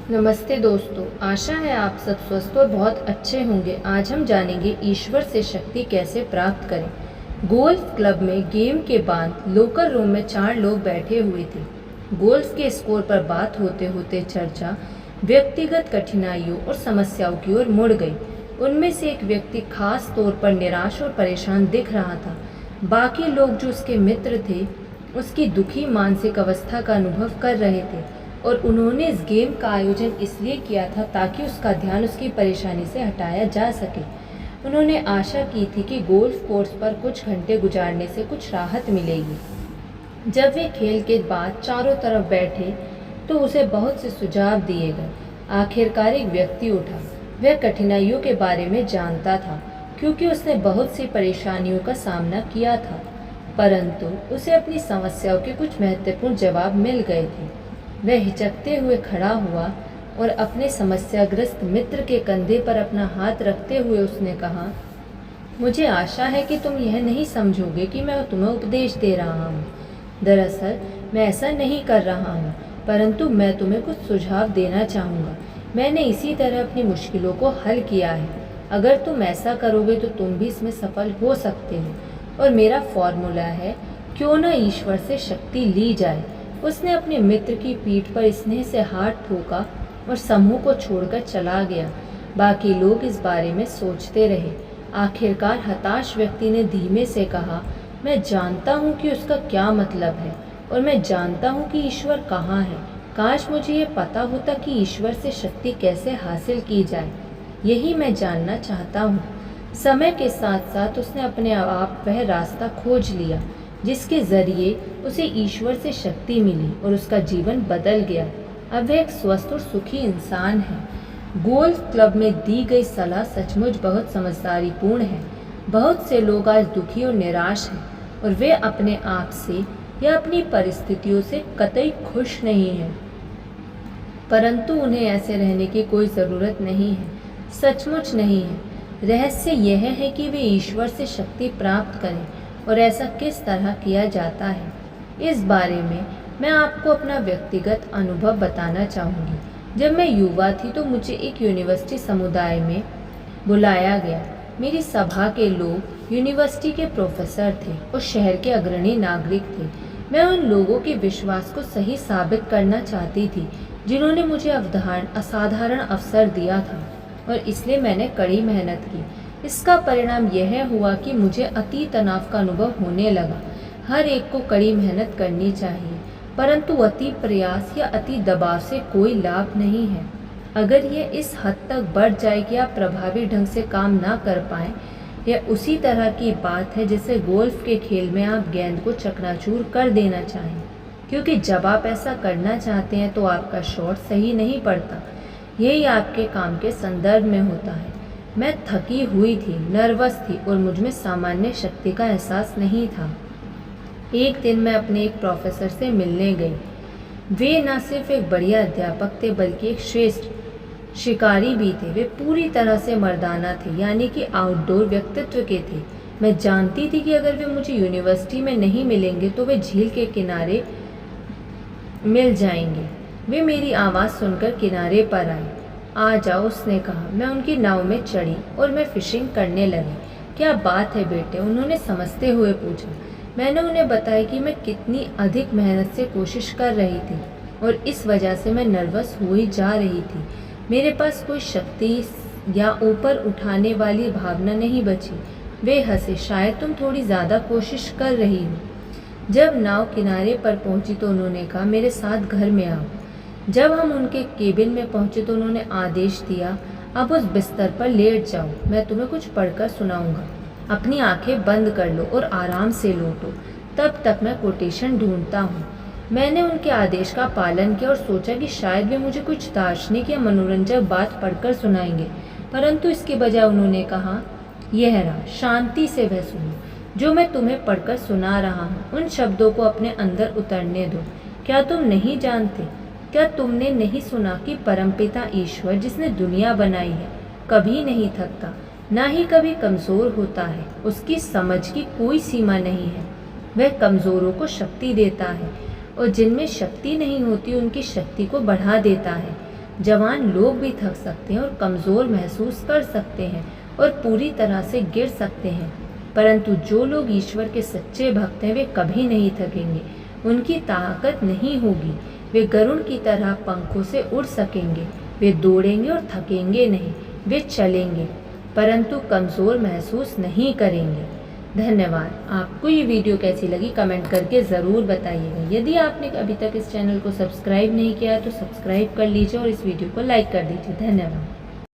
नमस्ते दोस्तों, आशा है आप सब स्वस्थ और बहुत अच्छे होंगे। आज हम जानेंगे ईश्वर से शक्ति कैसे प्राप्त करें। गोल्फ क्लब में गेम के बाद लोकर रूम में 4 लोग बैठे हुए थे। गोल्फ के स्कोर पर बात होते होते चर्चा व्यक्तिगत कठिनाइयों और समस्याओं की ओर मुड़ गई। उनमें से एक व्यक्ति खास तौर पर निराश और परेशान दिख रहा था। बाकी लोग जो उसके मित्र थे उसकी दुखी मानसिक अवस्था का अनुभव कर रहे थे और उन्होंने इस गेम का आयोजन इसलिए किया था ताकि उसका ध्यान उसकी परेशानी से हटाया जा सके। उन्होंने आशा की थी कि गोल्फ कोर्स पर कुछ घंटे गुजारने से कुछ राहत मिलेगी। जब वे खेल के बाद चारों तरफ बैठे तो उसे बहुत से सुझाव दिए गए। आखिरकार एक व्यक्ति उठा। वह कठिनाइयों के बारे में जानता था क्योंकि उसने बहुत सी परेशानियों का सामना किया था, परंतु उसे अपनी समस्याओं के कुछ महत्वपूर्ण जवाब मिल गए थे। वह हिचकते हुए खड़ा हुआ और अपने समस्याग्रस्त मित्र के कंधे पर अपना हाथ रखते हुए उसने कहा, मुझे आशा है कि तुम यह नहीं समझोगे कि मैं तुम्हें उपदेश दे रहा हूँ। दरअसल मैं ऐसा नहीं कर रहा हूँ, परंतु मैं तुम्हें कुछ सुझाव देना चाहूँगा। मैंने इसी तरह अपनी मुश्किलों को हल किया है। अगर तुम ऐसा करोगे तो तुम भी इसमें सफल हो सकते हो। और मेरा फॉर्मूला है, क्यों न ईश्वर से शक्ति ली जाए। उसने अपने मित्र की पीठ पर स्नेह से हाथ ठोका और समूह को छोड़कर चला गया। बाकी लोग इस बारे में सोचते रहे। आखिरकार हताश व्यक्ति ने धीमे से कहा, मैं जानता हूँ कि उसका क्या मतलब है और मैं जानता हूँ कि ईश्वर कहाँ है। काश मुझे ये पता होता कि ईश्वर से शक्ति कैसे हासिल की जाए। यही मैं जानना चाहता हूँ। समय के साथ साथ उसने अपने आप वह रास्ता खोज लिया जिसके जरिए उसे ईश्वर से शक्ति मिली और उसका जीवन बदल गया। अब वह एक स्वस्थ और सुखी इंसान है। गोल्फ क्लब में दी गई सलाह सचमुच बहुत समझदारीपूर्ण है। बहुत से लोग आज दुखी और निराश हैं और वे अपने आप से या अपनी परिस्थितियों से कतई खुश नहीं हैं, परंतु उन्हें ऐसे रहने की कोई ज़रूरत नहीं है, सचमुच नहीं है। रहस्य यह है कि वे ईश्वर से शक्ति प्राप्त करें और ऐसा किस तरह किया जाता है। इस बारे में मैं आपको अपना व्यक्तिगत अनुभव बताना चाहूँगी। जब मैं युवा थी तो मुझे एक यूनिवर्सिटी समुदाय में बुलाया गया। मेरी सभा के लोग यूनिवर्सिटी के प्रोफेसर थे और शहर के अग्रणी नागरिक थे। मैं उन लोगों के विश्वास को सही साबित करना चाहती थी जिन्होंने मुझे असाधारण अवसर दिया था, और इसलिए मैंने कड़ी मेहनत की। इसका परिणाम यह हुआ कि मुझे अति तनाव का अनुभव होने लगा। हर एक को कड़ी मेहनत करनी चाहिए, परंतु अति प्रयास या अति दबाव से कोई लाभ नहीं है। अगर यह इस हद तक बढ़ जाए कि आप प्रभावी ढंग से काम ना कर पाएं, यह उसी तरह की बात है जैसे गोल्फ के खेल में आप गेंद को चकनाचूर कर देना चाहें, क्योंकि जब आप ऐसा करना चाहते हैं तो आपका शॉट सही नहीं पड़ता। यही आपके काम के संदर्भ में होता है। मैं थकी हुई थी, नर्वस थी और मुझमें सामान्य शक्ति का एहसास नहीं था। एक दिन मैं अपने एक प्रोफेसर से मिलने गई। वे न सिर्फ एक बढ़िया अध्यापक थे बल्कि एक श्रेष्ठ शिकारी भी थे। वे पूरी तरह से मर्दाना थे, यानी कि आउटडोर व्यक्तित्व के थे। मैं जानती थी कि अगर वे मुझे यूनिवर्सिटी में नहीं मिलेंगे तो वे झील के किनारे मिल जाएंगे। वे मेरी आवाज़ सुनकर किनारे पर आए। आ जाओ, उसने कहा। मैं उनकी नाव में चढ़ी और मैं फिशिंग करने लगी। क्या बात है बेटे, उन्होंने समझते हुए पूछा। मैंने उन्हें बताया कि मैं कितनी अधिक मेहनत से कोशिश कर रही थी और इस वजह से मैं नर्वस हुई जा रही थी। मेरे पास कोई शक्ति या ऊपर उठाने वाली भावना नहीं बची। वे हंसे। शायद तुम थोड़ी ज़्यादा कोशिश कर रही हो। जब नाव किनारे पर पहुंची तो उन्होंने कहा, मेरे साथ घर में आओ। जब हम उनके केबिन में पहुंचे तो उन्होंने आदेश दिया, अब उस बिस्तर पर लेट जाओ, मैं तुम्हें कुछ पढ़कर सुनाऊंगा। अपनी आंखें बंद कर लो और आराम से लौटो, तब तक मैं कोटेशन ढूंढता हूँ। मैंने उनके आदेश का पालन किया और सोचा कि शायद वे मुझे कुछ दार्शनिक या मनोरंजक बात पढ़कर सुनाएंगे, परंतु इसके बजाय उन्होंने कहा, यह रहा, शांति से वह सुनो जो मैं तुम्हें पढ़कर सुना रहा हूँ। उन शब्दों को अपने अंदर उतरने दो। क्या तुम नहीं जानते, क्या तुमने नहीं सुना कि परमपिता ईश्वर जिसने दुनिया बनाई है कभी नहीं थकता, ना ही कभी कमज़ोर होता है। उसकी समझ की कोई सीमा नहीं है। वह कमज़ोरों को शक्ति देता है और जिनमें शक्ति नहीं होती उनकी शक्ति को बढ़ा देता है। जवान लोग भी थक सकते हैं और कमज़ोर महसूस कर सकते हैं और पूरी तरह से गिर सकते हैं, परंतु जो लोग ईश्वर के सच्चे भक्त हैं वे कभी नहीं थकेंगे। उनकी ताकत नहीं होगी, वे गरुड़ की तरह पंखों से उड़ सकेंगे। वे दौड़ेंगे और थकेंगे नहीं, वे चलेंगे परंतु कमज़ोर महसूस नहीं करेंगे। धन्यवाद। आपको ये वीडियो कैसी लगी कमेंट करके ज़रूर बताइएगा। यदि आपने अभी तक इस चैनल को सब्सक्राइब नहीं किया तो सब्सक्राइब कर लीजिए और इस वीडियो को लाइक कर दीजिए। धन्यवाद।